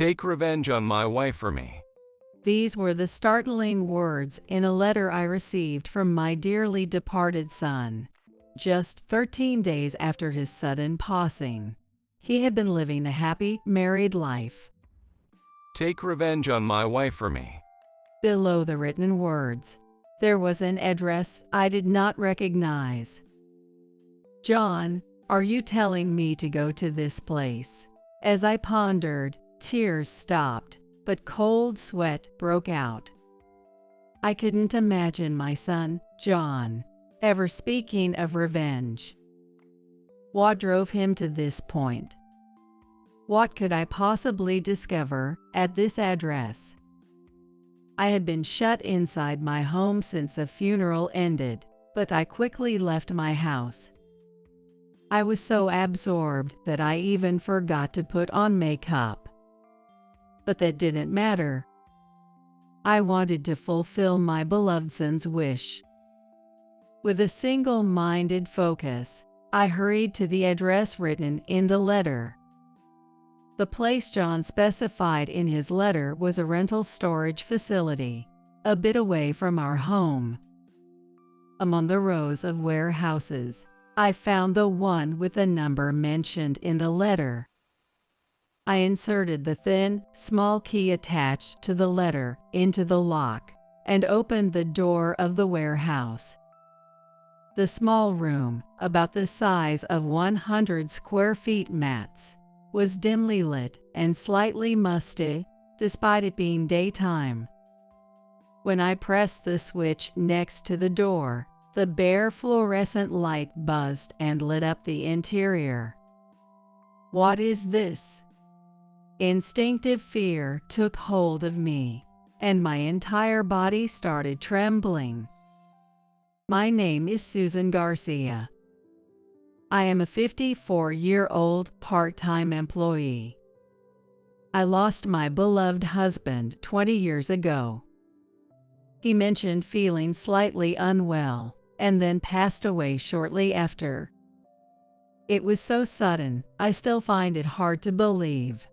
Take revenge on my wife for me. These were the startling words in a letter I received from my dearly departed son. Just 13 days after his sudden passing, he had been living a happy, married life. Take revenge on my wife for me. Below the written words, there was an address I did not recognize. John, are you telling me to go to this place? As I pondered, tears stopped, but cold sweat broke out. I couldn't imagine my son, John, ever speaking of revenge. What drove him to this point? What could I possibly discover at this address? I had been shut inside my home since the funeral ended, but I quickly left my house. I was so absorbed that I even forgot to put on makeup. But that didn't matter. I wanted to fulfill my beloved son's wish. With a single-minded focus, I hurried to the address written in the letter. The place John specified in his letter was a rental storage facility, a bit away from our home. Among the rows of warehouses, I found the one with the number mentioned in the letter. I inserted the thin, small key attached to the letter into the lock and opened the door of the warehouse. The small room, about the size of 100 square feet max, was dimly lit and slightly musty, despite it being daytime. When I pressed the switch next to the door, the bare fluorescent light buzzed and lit up the interior. What is this? Instinctive fear took hold of me, and my entire body started trembling. My name is Susan Garcia. I am a 54-year-old part-time employee. I lost my beloved husband 20 years ago. He mentioned feeling slightly unwell and then passed away shortly after. It was so sudden, I still find it hard to believe.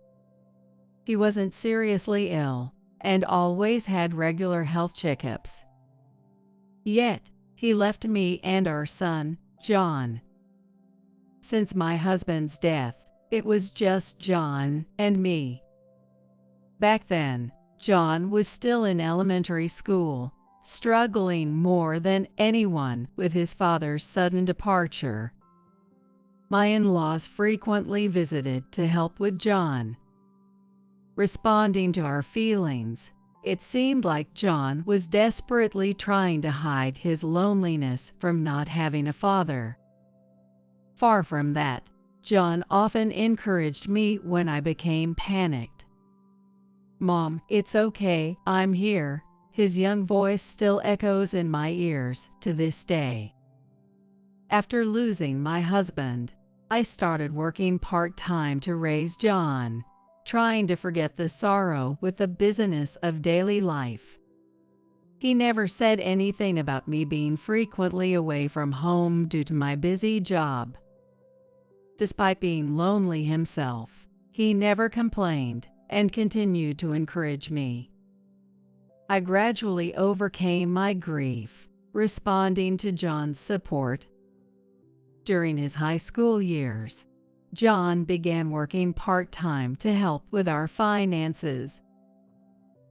He wasn't seriously ill and always had regular health checkups. Yet, he left me and our son, John. Since my husband's death, it was just John and me. Back then, John was still in elementary school, struggling more than anyone with his father's sudden departure. My in-laws frequently visited to help with John. Responding to our feelings, it seemed like John was desperately trying to hide his loneliness from not having a father. Far from that, John often encouraged me when I became panicked. "Mom, it's okay, I'm here." His young voice still echoes in my ears to this day. After losing my husband, I started working part-time to raise John, trying to forget the sorrow with the busyness of daily life. He never said anything about me being frequently away from home due to my busy job. Despite being lonely himself, he never complained and continued to encourage me. I gradually overcame my grief, responding to John's support. During his high school years, John began working part-time to help with our finances.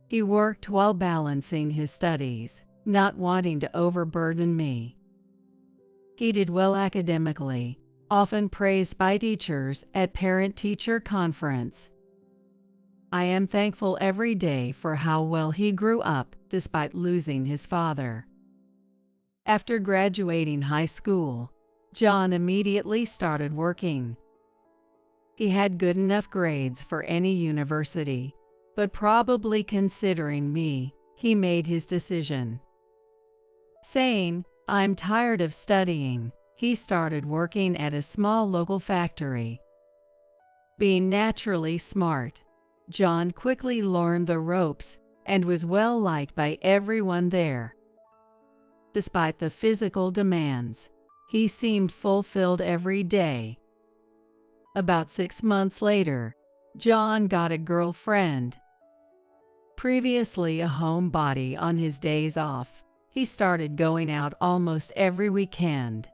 He worked while balancing his studies, not wanting to overburden me. He did well academically, often praised by teachers at parent-teacher conference. I am thankful every day for how well he grew up despite losing his father. After graduating high school, John immediately started working. He had good enough grades for any university, but probably considering me, he made his decision. Saying, "I'm tired of studying," he started working at a small local factory. Being naturally smart, John quickly learned the ropes and was well liked by everyone there. Despite the physical demands, he seemed fulfilled every day. About 6 months later, John got a girlfriend. Previously a homebody on his days off, he started going out almost every weekend.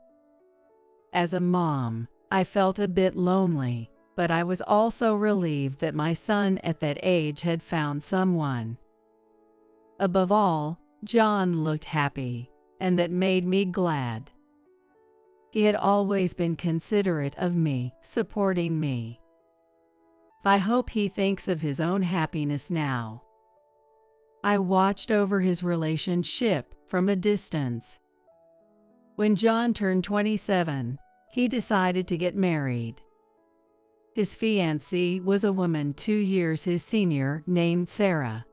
As a mom, I felt a bit lonely, but I was also relieved that my son at that age had found someone. Above all, John looked happy, and that made me glad. He had always been considerate of me, supporting me. I hope he thinks of his own happiness now. I watched over his relationship from a distance. When John turned 27, he decided to get married. His fiancée was a woman 2 years his senior named Sarah.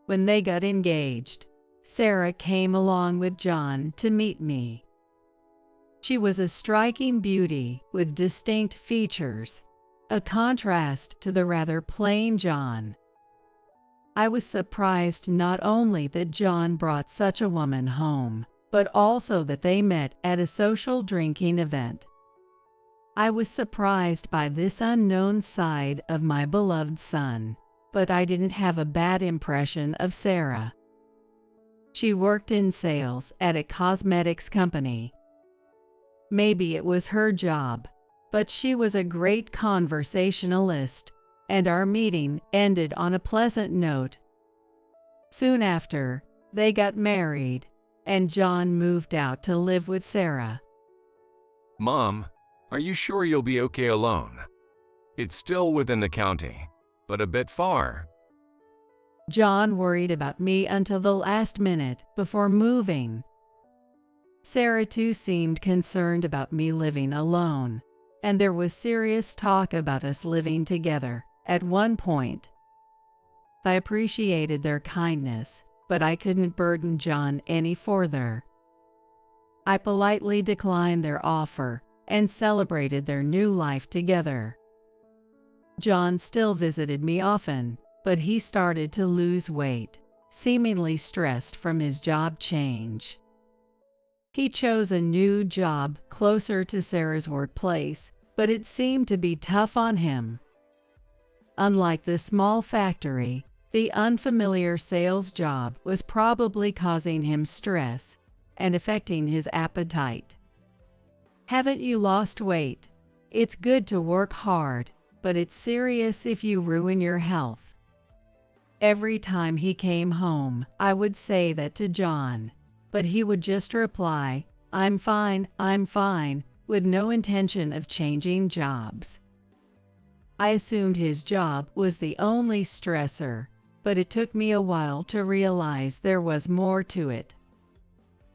When they got engaged, Sarah came along with John to meet me. She was a striking beauty with distinct features, a contrast to the rather plain John. I was surprised not only that John brought such a woman home, but also that they met at a social drinking event. I was surprised by this unknown side of my beloved son, but I didn't have a bad impression of Sarah. She worked in sales at a cosmetics company. Maybe it was her job, but she was a great conversationalist, and our meeting ended on a pleasant note. Soon after, they got married, and John moved out to live with Sarah. Mom, are you sure you'll be okay alone? It's still within the county, but a bit far. John worried about me until the last minute before moving. Sarah too seemed concerned about me living alone, and there was serious talk about us living together at one point. I appreciated their kindness, but I couldn't burden John any further. I politely declined their offer and celebrated their new life together. John still visited me often, but he started to lose weight, seemingly stressed from his job change. He chose a new job closer to Sarah's workplace, but it seemed to be tough on him. Unlike the small factory, the unfamiliar sales job was probably causing him stress and affecting his appetite. Haven't you lost weight? It's good to work hard, but it's serious if you ruin your health. Every time he came home, I would say that to John, but he would just reply, I'm fine, with no intention of changing jobs. I assumed his job was the only stressor, but it took me a while to realize there was more to it.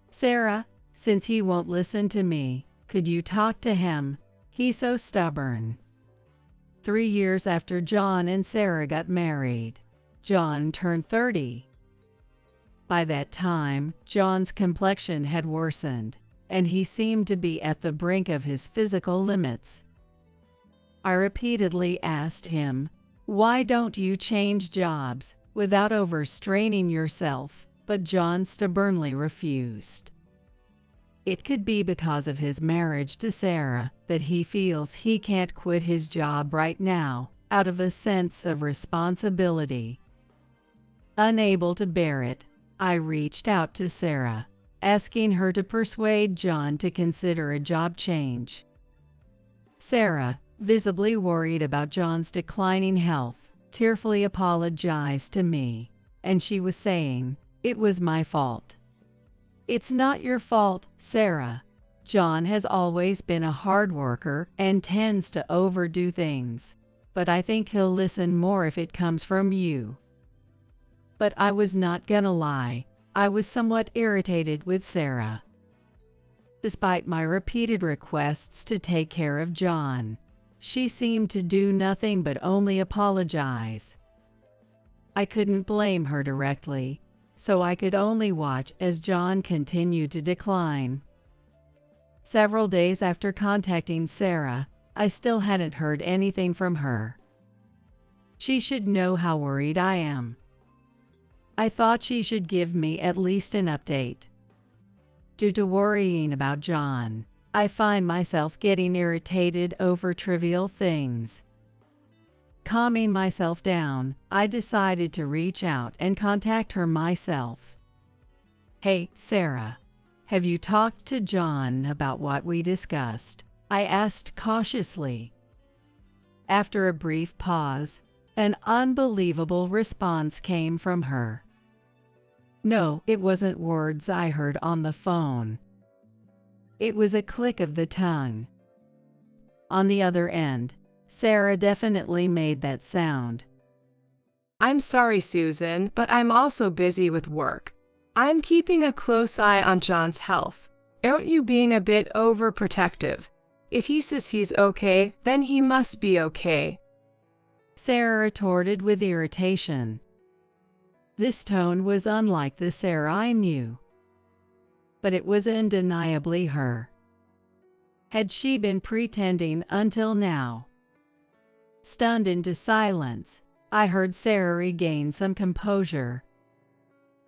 Sarah, since he won't listen to me, could you talk to him? He's so stubborn. 3 years after John and Sarah got married, John turned 30. By that time, John's complexion had worsened, and he seemed to be at the brink of his physical limits. I repeatedly asked him, why don't you change jobs without overstraining yourself? But John stubbornly refused. It could be because of his marriage to Sarah that he feels he can't quit his job right now out of a sense of responsibility. Unable to bear it, I reached out to Sarah, asking her to persuade John to consider a job change. Sarah, visibly worried about John's declining health, tearfully apologized to me, and she was saying, it was my fault. It's not your fault, Sarah. John has always been a hard worker and tends to overdo things, but I think he'll listen more if it comes from you. But I was not gonna lie, I was somewhat irritated with Sarah. Despite my repeated requests to take care of John, she seemed to do nothing but only apologize. I couldn't blame her directly, so I could only watch as John continued to decline. Several days after contacting Sarah, I still hadn't heard anything from her. She should know how worried I am. I thought she should give me at least an update. Due to worrying about John, I find myself getting irritated over trivial things. Calming myself down, I decided to reach out and contact her myself. "Hey, Sarah. Have you talked to John about what we discussed?" I asked cautiously. After a brief pause, an unbelievable response came from her. No, it wasn't words I heard on the phone. It was a click of the tongue. On the other end, Sarah definitely made that sound. "I'm sorry, Susan, but I'm also busy with work. I'm keeping a close eye on John's health. Aren't you being a bit overprotective? If he says he's okay, then he must be okay." Sarah retorted with irritation. This tone was unlike the Sarah I knew. But it was undeniably her. Had she been pretending until now? Stunned into silence, I heard Sarah regain some composure.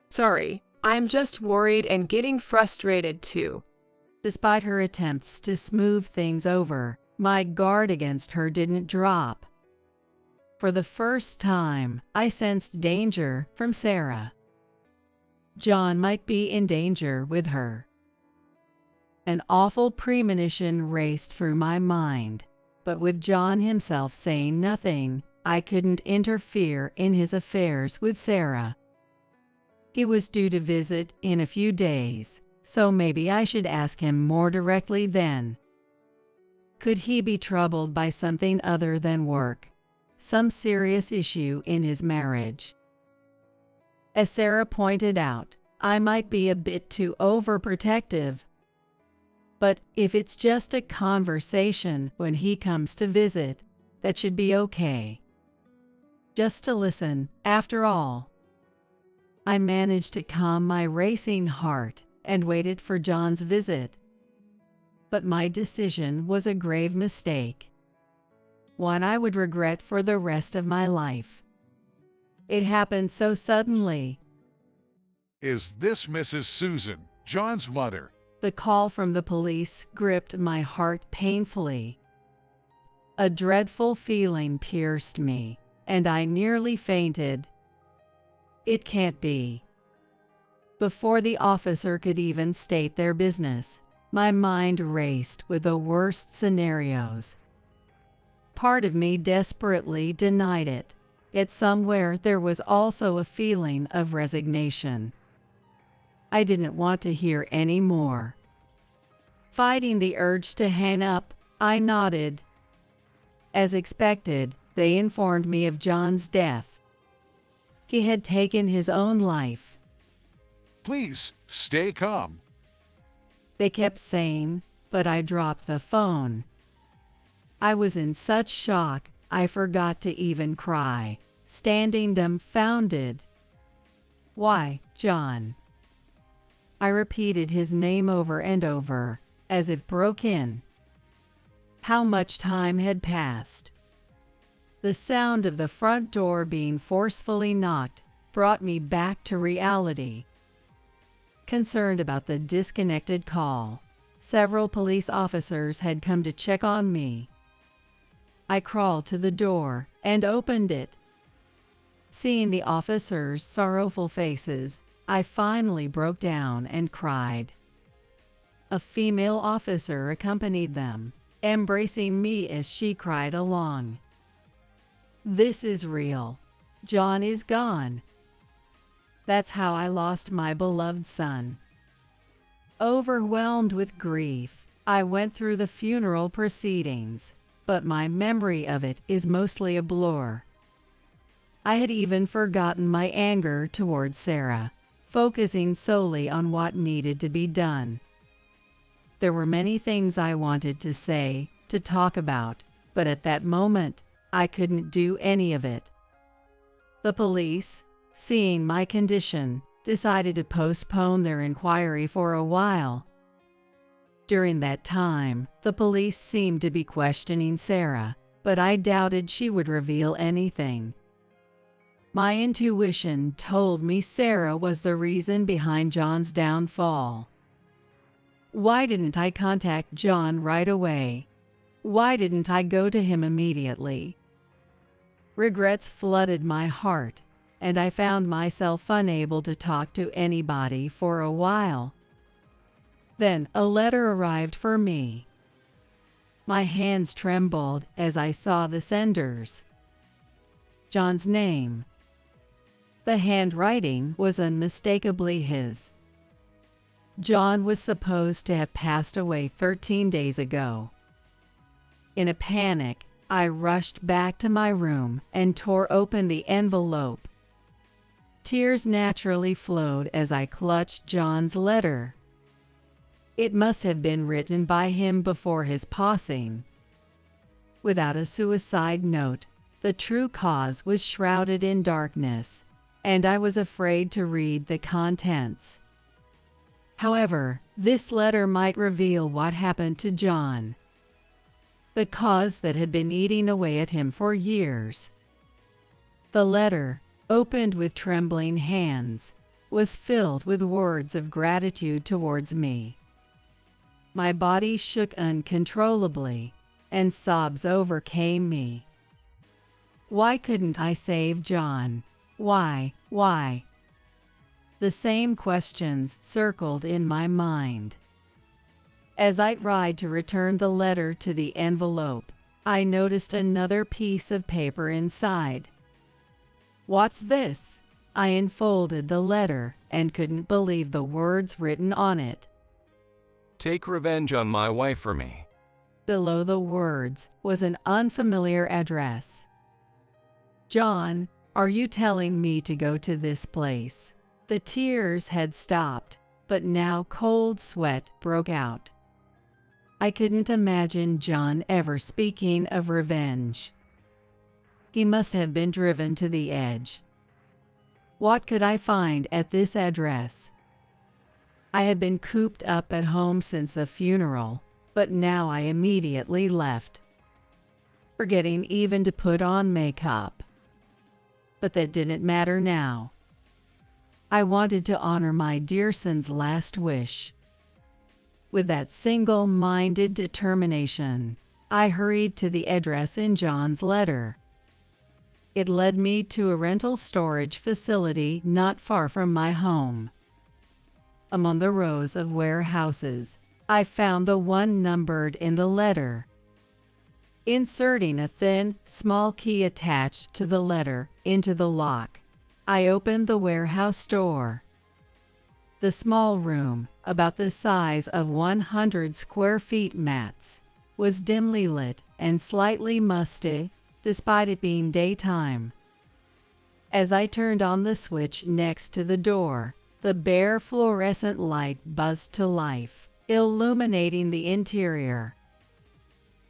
"Sorry, I'm just worried and getting frustrated too." Despite her attempts to smooth things over, my guard against her didn't drop. For the first time, I sensed danger from Sarah. John might be in danger with her. An awful premonition raced through my mind, but with John himself saying nothing, I couldn't interfere in his affairs with Sarah. He was due to visit in a few days, so maybe I should ask him more directly then. Could he be troubled by something other than work? Some serious issue in his marriage? As Sarah pointed out, I might be a bit too overprotective. But if it's just a conversation when he comes to visit, that should be okay. Just to listen, after all. I managed to calm my racing heart and waited for John's visit. But my decision was a grave mistake. One I would regret for the rest of my life. It happened so suddenly. "Is this Mrs. Susan, John's mother?" The call from the police gripped my heart painfully. A dreadful feeling pierced me, and I nearly fainted. It can't be. Before the officer could even state their business, my mind raced with the worst scenarios. Part of me desperately denied it, yet somewhere there was also a feeling of resignation. I didn't want to hear any more. Fighting the urge to hang up, I nodded. As expected, they informed me of John's death. He had taken his own life. "Please, stay calm." They kept saying, but I dropped the phone. I was in such shock, I forgot to even cry, standing dumbfounded. "Why, John?" I repeated his name over and over, as if broken. How much time had passed? The sound of the front door being forcefully knocked brought me back to reality. Concerned about the disconnected call, several police officers had come to check on me. I crawled to the door and opened it. Seeing the officers' sorrowful faces, I finally broke down and cried. A female officer accompanied them, embracing me as she cried along. This is real. John is gone. That's how I lost my beloved son. Overwhelmed with grief, I went through the funeral proceedings, but my memory of it is mostly a blur. I had even forgotten my anger towards Sarah, focusing solely on what needed to be done. There were many things I wanted to say, to talk about, but at that moment, I couldn't do any of it. The police, seeing my condition, decided to postpone their inquiry for a while. During that time, the police seemed to be questioning Sarah, but I doubted she would reveal anything. My intuition told me Sarah was the reason behind John's downfall. Why didn't I contact John right away? Why didn't I go to him immediately? Regrets flooded my heart, and I found myself unable to talk to anybody for a while. Then a letter arrived for me. My hands trembled as I saw the sender's. John's name. The handwriting was unmistakably his. John was supposed to have passed away 13 days ago. In a panic, I rushed back to my room and tore open the envelope. Tears naturally flowed as I clutched John's letter. It must have been written by him before his passing. Without a suicide note, the true cause was shrouded in darkness, and I was afraid to read the contents. However, this letter might reveal what happened to John. The cause that had been eating away at him for years. The letter, opened with trembling hands, was filled with words of gratitude towards me. My body shook uncontrollably, and sobs overcame me. Why couldn't I save John? Why? The same questions circled in my mind. As I tried to return the letter to the envelope, I noticed another piece of paper inside. What's this? I unfolded the letter and couldn't believe the words written on it. Take revenge on my wife for me. Below the words was an unfamiliar address. John, are you telling me to go to this place? The tears had stopped, but now cold sweat broke out. I couldn't imagine John ever speaking of revenge. He must have been driven to the edge. What could I find at this address? I had been cooped up at home since the funeral, but now I immediately left, forgetting even to put on makeup. But that didn't matter now. I wanted to honor my dear son's last wish. With that single-minded determination, I hurried to the address in John's letter. It led me to a rental storage facility not far from my home. Among the rows of warehouses, I found the one numbered in the letter. Inserting a thin, small key attached to the letter into the lock, I opened the warehouse door. The small room, about the size of 100 square feet max, was dimly lit and slightly musty, despite it being daytime. As I turned on the switch next to the door, the bare fluorescent light buzzed to life, illuminating the interior.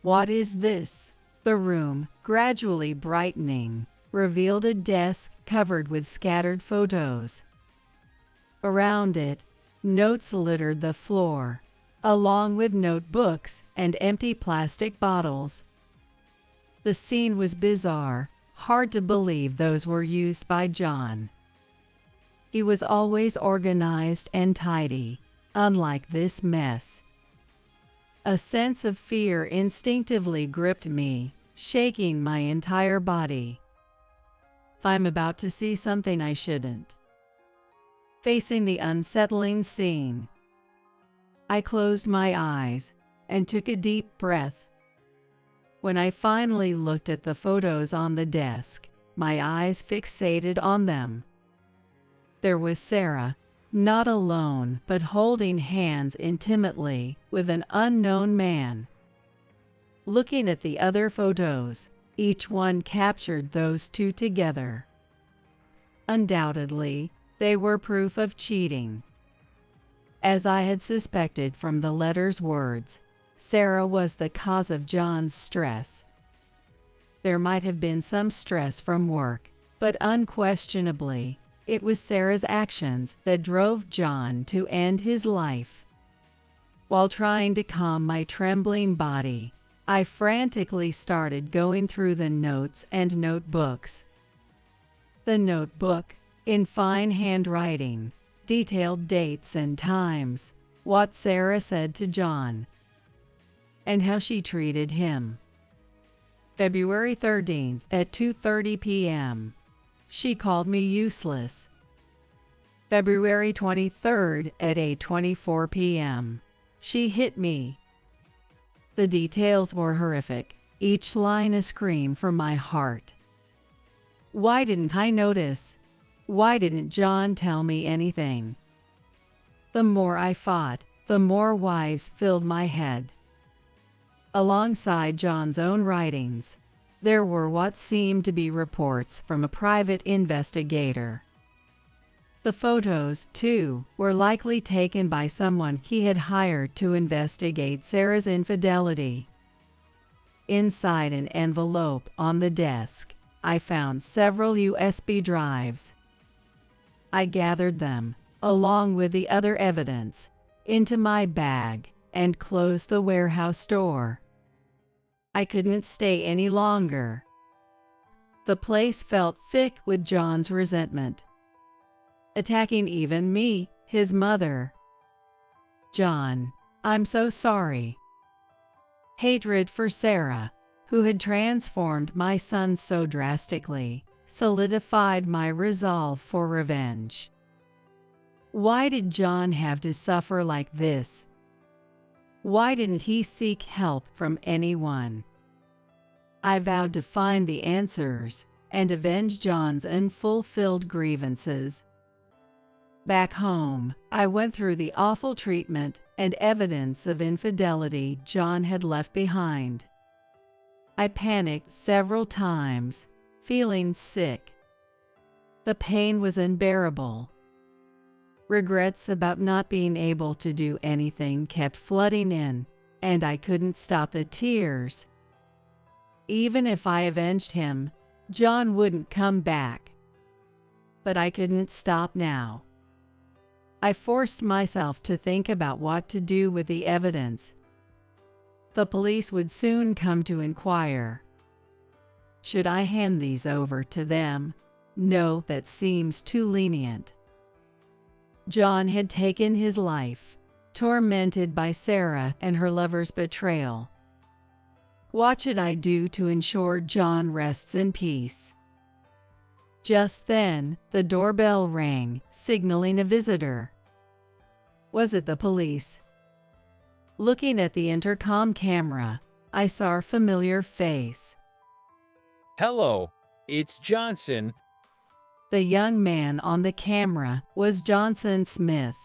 What is this? The room, gradually brightening, revealed a desk covered with scattered photos. Around it, notes littered the floor, along with notebooks and empty plastic bottles. The scene was bizarre, hard to believe those were used by John. He was always organized and tidy, unlike this mess. A sense of fear instinctively gripped me, shaking my entire body. I'm about to see something I shouldn't. Facing the unsettling scene, I closed my eyes and took a deep breath. When I finally looked at the photos on the desk, my eyes fixated on them. There was Sarah, not alone but holding hands intimately with an unknown man. Looking at the other photos, each one captured those two together. Undoubtedly, they were proof of cheating. As I had suspected from the letter's words, Sarah was the cause of John's stress. There might have been some stress from work, but unquestionably, it was Sarah's actions that drove John to end his life. While trying to calm my trembling body, I frantically started going through the notes and notebooks. The notebook, in fine handwriting, detailed dates and times, what Sarah said to John, and how she treated him. February 13th at 2:30 p.m. She called me useless. February 23rd at 8:24 p.m. She hit me. The details were horrific, each line a scream from my heart. Why didn't I notice? Why didn't John tell me anything? The more I fought, the more whys filled my head. Alongside John's own writings, there were what seemed to be reports from a private investigator. The photos, too, were likely taken by someone he had hired to investigate Sarah's infidelity. Inside an envelope on the desk, I found several USB drives. I gathered them, along with the other evidence, into my bag and closed the warehouse door. I couldn't stay any longer. The place felt thick with John's resentment, attacking even me, his mother. John, I'm so sorry. Hatred for Sarah, who had transformed my son so drastically, solidified my resolve for revenge. Why did John have to suffer like this? Why didn't he seek help from anyone? I vowed to find the answers and avenge John's unfulfilled grievances. Back home, I went through the awful treatment and evidence of infidelity John had left behind. I panicked several times, feeling sick. The pain was unbearable. Regrets about not being able to do anything kept flooding in, and I couldn't stop the tears. Even if I avenged him, John wouldn't come back. But I couldn't stop now. I forced myself to think about what to do with the evidence. The police would soon come to inquire. Should I hand these over to them? No, that seems too lenient. John had taken his life, tormented by Sarah and her lover's betrayal. What should I do to ensure John rests in peace? Just then, the doorbell rang, signaling a visitor. Was it the police? Looking at the intercom camera, I saw a familiar face. Hello, it's Johnson. The young man on the camera was Johnson Smith.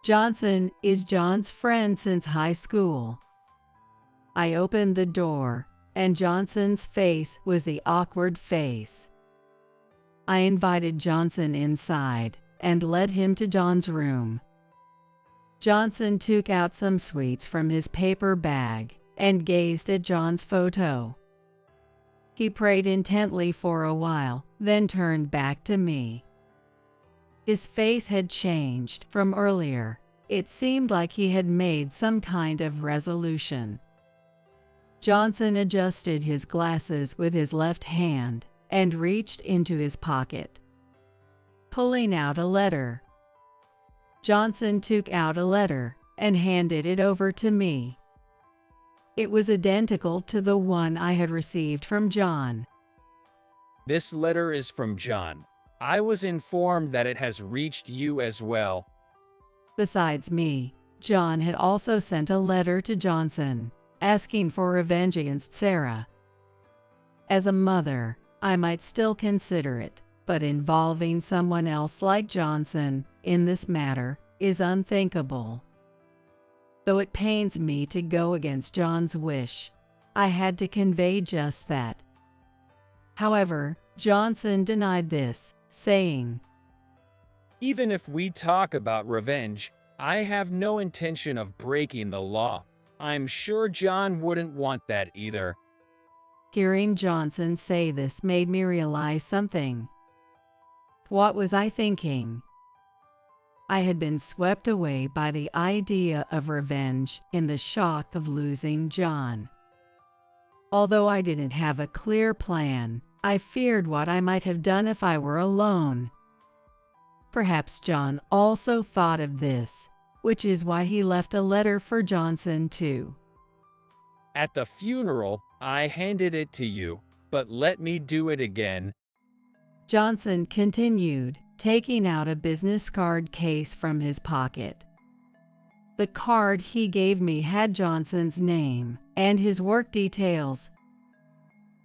Johnson is John's friend since high school. I opened the door, and Johnson's face was the awkward face. I invited Johnson inside and led him to John's room. Johnson took out some sweets from his paper bag and gazed at John's photo. He prayed intently for a while, then turned back to me. His face had changed from earlier. It seemed like he had made some kind of resolution. Johnson adjusted his glasses with his left hand and reached into his pocket, pulling out a letter. Johnson took out a letter and handed it over to me. It was identical to the one I had received from John. This letter is from John. I was informed that it has reached you as well. Besides me, John had also sent a letter to Johnson, asking for revenge against Sarah. As a mother, I might still consider it, but involving someone else like Johnson in this matter is unthinkable. Though it pains me to go against John's wish, I had to convey just that. However, Johnson denied this, saying, Even if we talk about revenge, I have no intention of breaking the law. I'm sure John wouldn't want that either. Hearing Johnson say this made me realize something. What was I thinking? I had been swept away by the idea of revenge in the shock of losing John. Although I didn't have a clear plan, I feared what I might have done if I were alone. Perhaps John also thought of this, which is why he left a letter for Johnson too. At the funeral, I handed it to you, but let me do it again. Johnson continued, taking out a business card case from his pocket. The card he gave me had Johnson's name and his work details.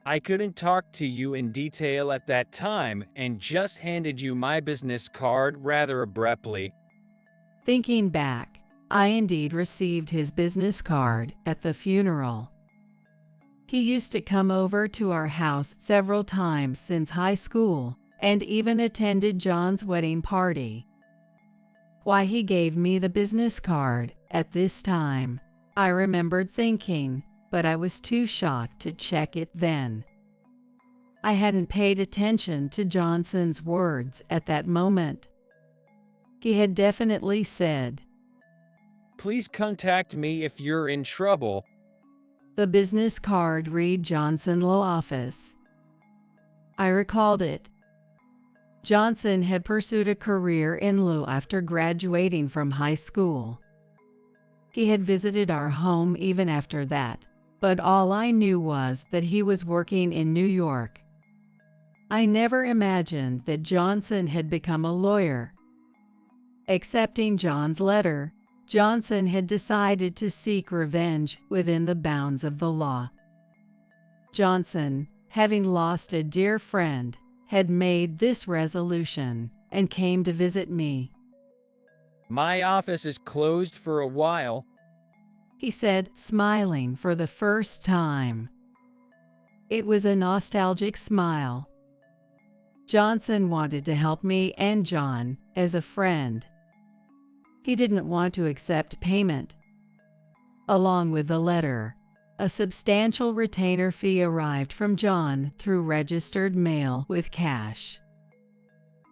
I couldn't talk to you in detail at that time and just handed you my business card rather abruptly. Thinking back, I indeed received his business card at the funeral. He used to come over to our house several times since high school and even attended John's wedding party. Why he gave me the business card at this time, I remembered thinking, but I was too shocked to check it then. I hadn't paid attention to Johnson's words at that moment. He had definitely said, Please contact me if you're in trouble. The business card read Johnson Law Office. I recalled it. Johnson had pursued a career in law after graduating from high school. He had visited our home even after that, but all I knew was that he was working in New York. I never imagined that Johnson had become a lawyer. Accepting John's letter, Johnson had decided to seek revenge within the bounds of the law. Johnson, having lost a dear friend, had made this resolution and came to visit me. My office is closed for a while, He said, smiling for the first time. It was a nostalgic smile. Johnson wanted to help me and John as a friend. He didn't want to accept payment. Along with the letter, a substantial retainer fee arrived from John through registered mail with cash.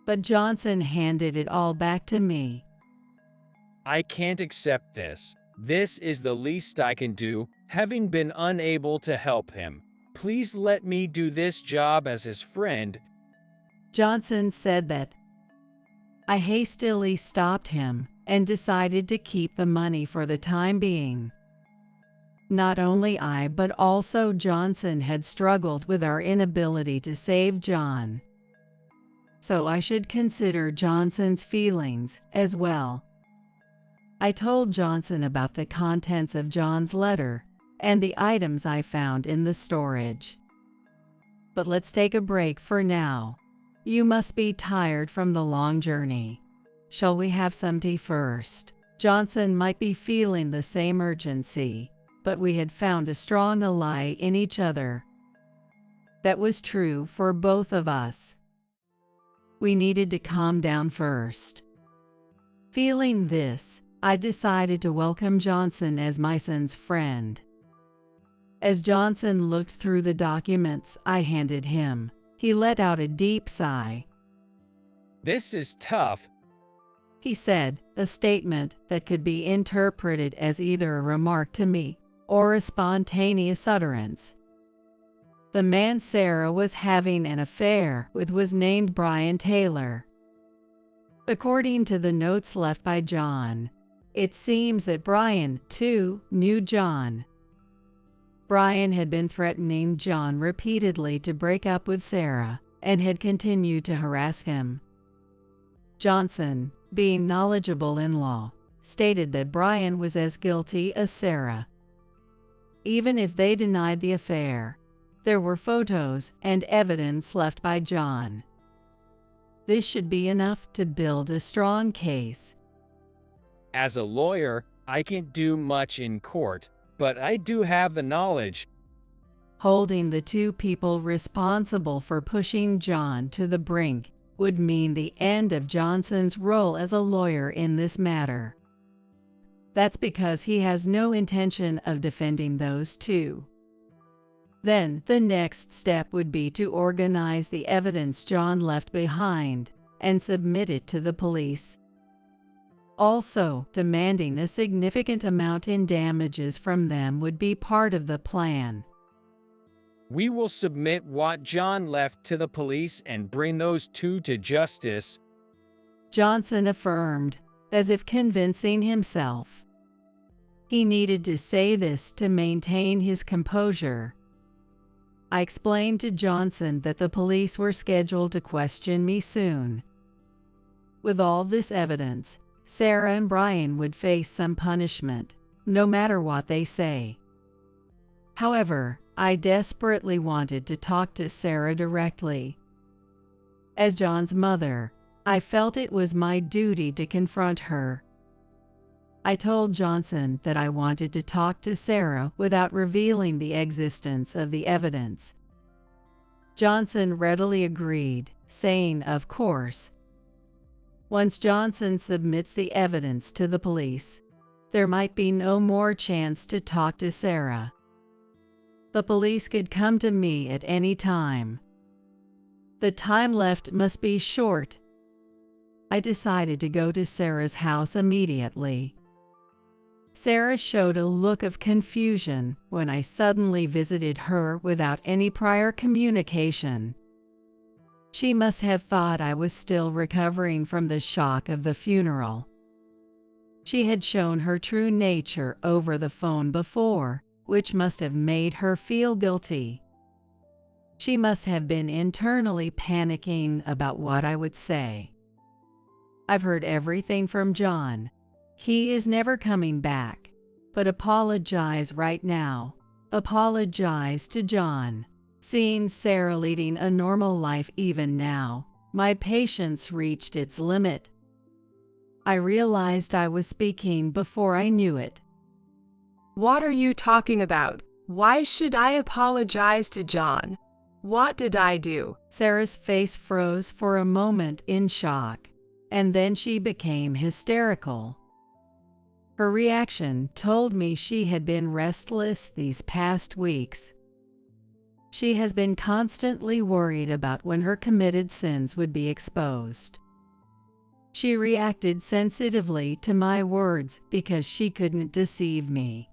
But Johnson handed it all back to me. I can't accept this. This is the least I can do, having been unable to help him. Please let me do this job as his friend. Johnson said that. I hastily stopped him and decided to keep the money for the time being. Not only I but also Johnson had struggled with our inability to save John. So I should consider Johnson's feelings as well. I told Johnson about the contents of John's letter and the items I found in the storage. But let's take a break for now. You must be tired from the long journey. Shall we have some tea first? Johnson might be feeling the same urgency, but we had found a strong ally in each other. That was true for both of us. We needed to calm down first. Feeling this, I decided to welcome Johnson as my son's friend. As Johnson looked through the documents I handed him, he let out a deep sigh. This is tough. He said, a statement that could be interpreted as either a remark to me or a spontaneous utterance. The man Sarah was having an affair with was named Brian Taylor. According to the notes left by John, it seems that Brian, too, knew John. Brian had been threatening John repeatedly to break up with Sarah and had continued to harass him. Johnson, being knowledgeable in law, stated that Brian was as guilty as Sarah. Even if they denied the affair, there were photos and evidence left by John. This should be enough to build a strong case. As a lawyer, I can't do much in court, but I do have the knowledge. Holding the two people responsible for pushing John to the brink would mean the end of Johnson's role as a lawyer in this matter. That's because he has no intention of defending those two. Then the next step would be to organize the evidence John left behind and submit it to the police. Also, demanding a significant amount in damages from them would be part of the plan. We will submit what John left to the police and bring those two to justice. Johnson affirmed, as if convincing himself. He needed to say this to maintain his composure. I explained to Johnson that the police were scheduled to question me soon. With all this evidence, Sarah and Brian would face some punishment, no matter what they say. However, I desperately wanted to talk to Sarah directly. As John's mother, I felt it was my duty to confront her. I told Johnson that I wanted to talk to Sarah without revealing the existence of the evidence. Johnson readily agreed, saying, "Of course." Once Johnson submits the evidence to the police, there might be no more chance to talk to Sarah. The police could come to me at any time. The time left must be short. I decided to go to Sarah's house immediately. Sarah showed a look of confusion when I suddenly visited her without any prior communication. She must have thought I was still recovering from the shock of the funeral. She had shown her true nature over the phone before, which must have made her feel guilty. She must have been internally panicking about what I would say. "I've heard everything from John. He is never coming back, but apologize right now. Apologize to John." Seeing Sarah leading a normal life even now, my patience reached its limit. I realized I was speaking before I knew it. What are you talking about? Why should I apologize to John? What did I do? Sarah's face froze for a moment in shock, and then she became hysterical. Her reaction told me she had been restless these past weeks. She has been constantly worried about when her committed sins would be exposed. She reacted sensitively to my words because she couldn't deceive me.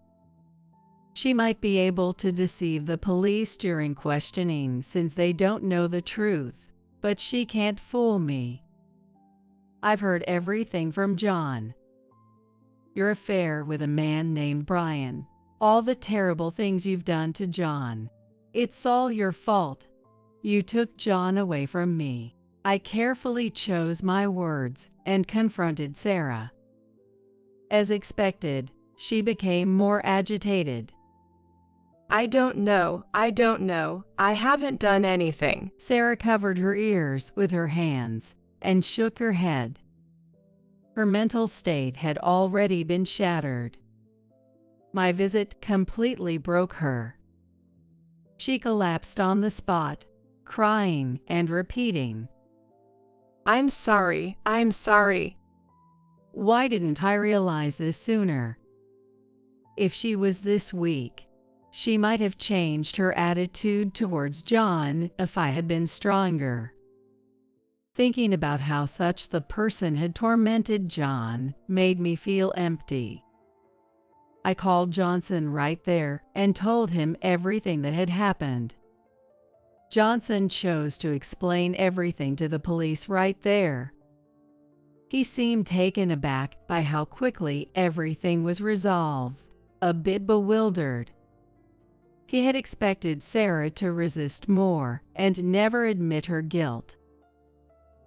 She might be able to deceive the police during questioning since they don't know the truth, but she can't fool me. "I've heard everything from John. Your affair with a man named Brian, all the terrible things you've done to John. It's all your fault. You took John away from me." I carefully chose my words and confronted Sarah. As expected, she became more agitated. I don't know. I haven't done anything." Sarah covered her ears with her hands and shook her head. Her mental state had already been shattered. My visit completely broke her. She collapsed on the spot, crying and repeating, I'm sorry. "Why didn't I realize this sooner?" If she was this weak, she might have changed her attitude towards John if I had been stronger. Thinking about how such the person had tormented John made me feel empty. I called Johnson right there and told him everything that had happened. Johnson chose to explain everything to the police right there. He seemed taken aback by how quickly everything was resolved, a bit bewildered. He had expected Sarah to resist more and never admit her guilt.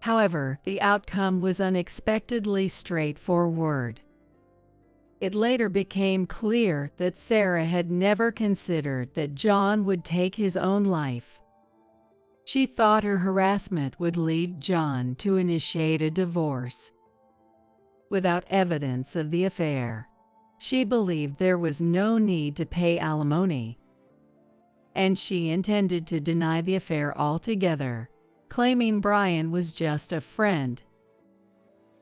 However, the outcome was unexpectedly straightforward. It later became clear that Sarah had never considered that John would take his own life. She thought her harassment would lead John to initiate a divorce. Without evidence of the affair, she believed there was no need to pay alimony, and she intended to deny the affair altogether, claiming Brian was just a friend.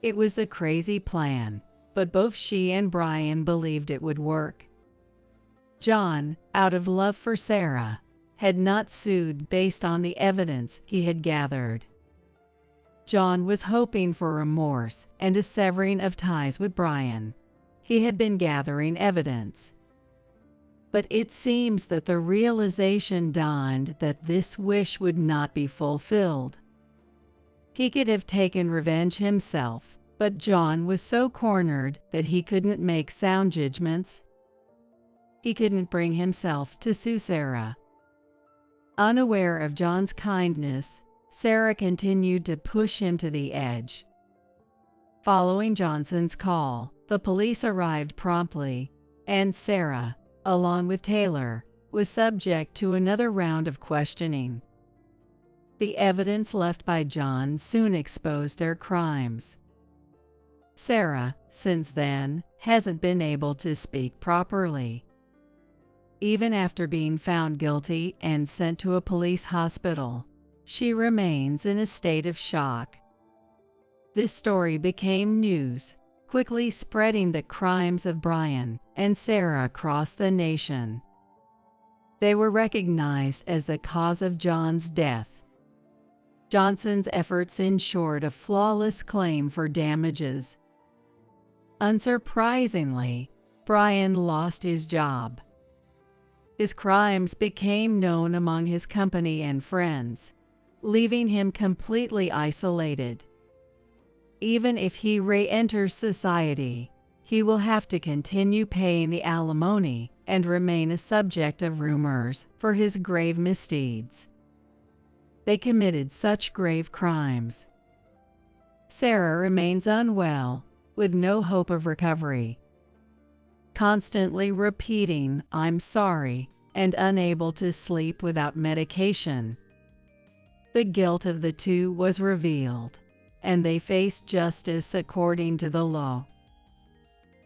It was a crazy plan, but both she and Brian believed it would work. John, out of love for Sarah, had not sued based on the evidence he had gathered. John was hoping for remorse and a severing of ties with Brian. He had been gathering evidence. But it seems that the realization dawned that this wish would not be fulfilled. He could have taken revenge himself, but John was so cornered that he couldn't make sound judgments. He couldn't bring himself to sue Sarah. Unaware of John's kindness, Sarah continued to push him to the edge. Following Johnson's call, the police arrived promptly, and Sarah, along with Taylor, was subject to another round of questioning. The evidence left by John soon exposed their crimes. Sarah, since then, hasn't been able to speak properly. Even after being found guilty and sent to a police hospital, she remains in a state of shock. This story became news, quickly spreading the crimes of Brian and Sarah across the nation. They were recognized as the cause of John's death. Johnson's efforts ensured a flawless claim for damages. Unsurprisingly, Brian lost his job. His crimes became known among his company and friends, leaving him completely isolated. Even if he re-enters society, he will have to continue paying the alimony and remain a subject of rumors for his grave misdeeds. They committed such grave crimes. Sarah remains unwell, with no hope of recovery. Constantly repeating, "I'm sorry," and unable to sleep without medication. The guilt of the two was revealed, and they faced justice according to the law.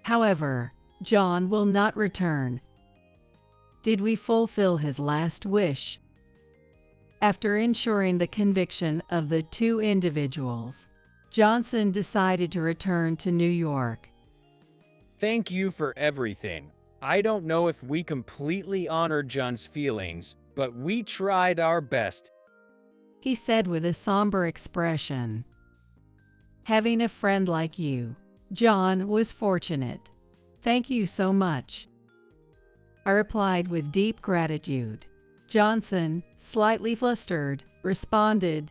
However, John will not return. Did we fulfill his last wish? After ensuring the conviction of the two individuals, Johnson decided to return to New York. Thank you for everything. I don't know if we completely honored John's feelings, but we tried our best, he said with a somber expression. Having a friend like you, John, was fortunate. Thank you so much, I replied with deep gratitude. Johnson, slightly flustered, responded,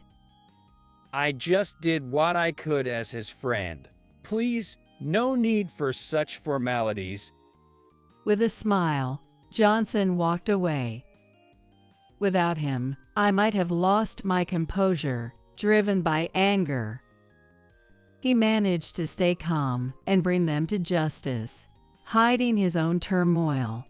I just did what I could as his friend. Please, no need for such formalities. With a smile, Johnson walked away. Without him, I might have lost my composure, driven by anger. He managed to stay calm and bring them to justice, hiding his own turmoil.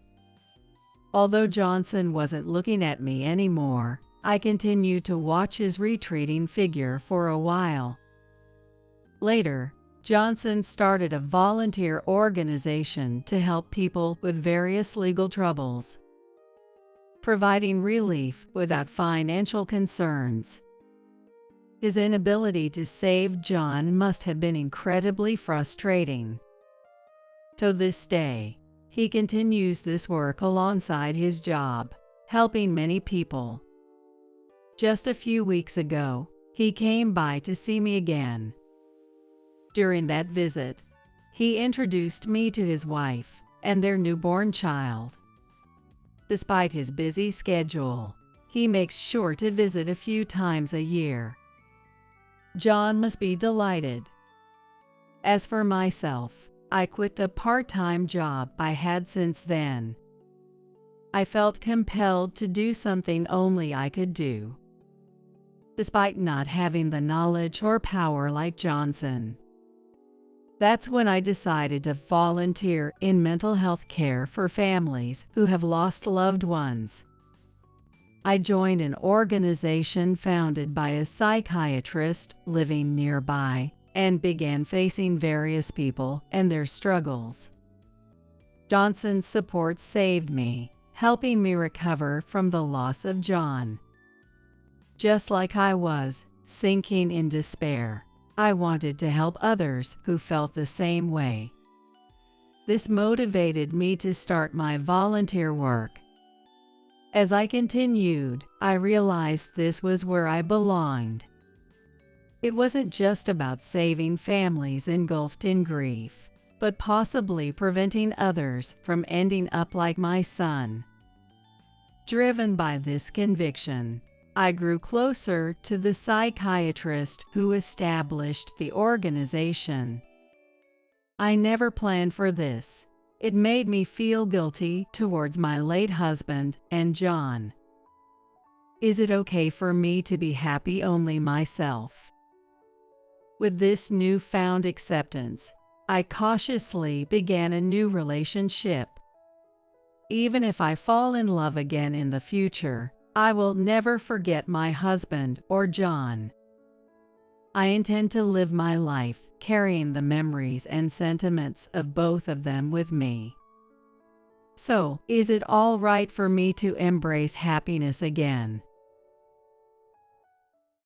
Although Johnson wasn't looking at me anymore, I continued to watch his retreating figure for a while. Later, Johnson started a volunteer organization to help people with various legal troubles, providing relief without financial concerns. His inability to save John must have been incredibly frustrating. To this day, he continues this work alongside his job, helping many people. Just a few weeks ago, he came by to see me again. During that visit, he introduced me to his wife and their newborn child. Despite his busy schedule, he makes sure to visit a few times a year. John must be delighted. As for myself, I quit a part-time job I had since then. I felt compelled to do something only I could do, despite not having the knowledge or power like Johnson. That's when I decided to volunteer in mental health care for families who have lost loved ones. I joined an organization founded by a psychiatrist living nearby and began facing various people and their struggles. Johnson's support saved me, helping me recover from the loss of John. Just like I was sinking in despair, I wanted to help others who felt the same way. This motivated me to start my volunteer work. As I continued, I realized this was where I belonged. It wasn't just about saving families engulfed in grief, but possibly preventing others from ending up like my son. Driven by this conviction, I grew closer to the psychiatrist who established the organization. I never planned for this. It made me feel guilty towards my late husband and John. Is it okay for me to be happy only myself? With this newfound acceptance, I cautiously began a new relationship. Even if I fall in love again in the future, I will never forget my husband or John. I intend to live my life carrying the memories and sentiments of both of them with me. So, is it all right for me to embrace happiness again?